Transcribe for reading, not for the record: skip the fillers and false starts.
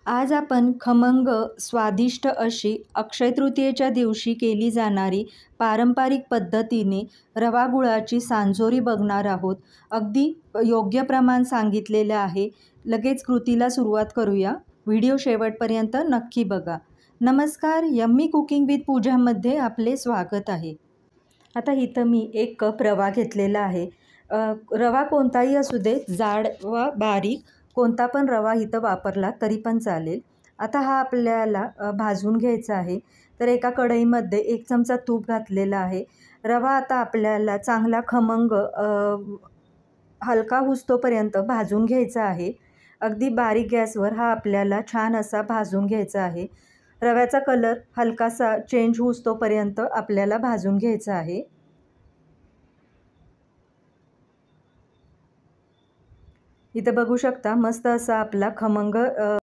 आज आपण खमंग स्वादिष्ट अशी अक्षय तृतीयेच्या दिवशी केली जाणारी पारंपरिक पद्धतीने रवा गुळाची सांजोरी बघणार आहोत. अगदी योग्य प्रमाण सांगितलेलं आहे. लगेच कृतीला सुरुवात करूया. व्हिडिओ शेवटपर्यंत नक्की बघा. नमस्कार, यम्मी कुकिंग विथ पूजामध्ये आपले स्वागत आहे. आता इथं मी 1 कप रवा घेतलेला आहे. रवा कोणताही असू दे, जाड व बारीक कोणता पण रवा इथं वापरला तरी पण चालेल. आता हा आपल्याला भाजून घ्यायचा आहे. तर एका कढईमध्ये 1 चमचा तूप घातलेला आहे. रवा आता आपल्याला चांगला खमंग हलका होईस्तोपर्यंत भाजून घ्यायचा आहे. अगदी बारीक गॅसवर हा आपल्याला छान असा भाजून घ्यायचा आहे. रव्याचा कलर हलकासा चेंज होईस्तोपर्यंत आपल्याला भाजून घ्यायचा आहे. इथं बघू शकता मस्त असा आपला खमंग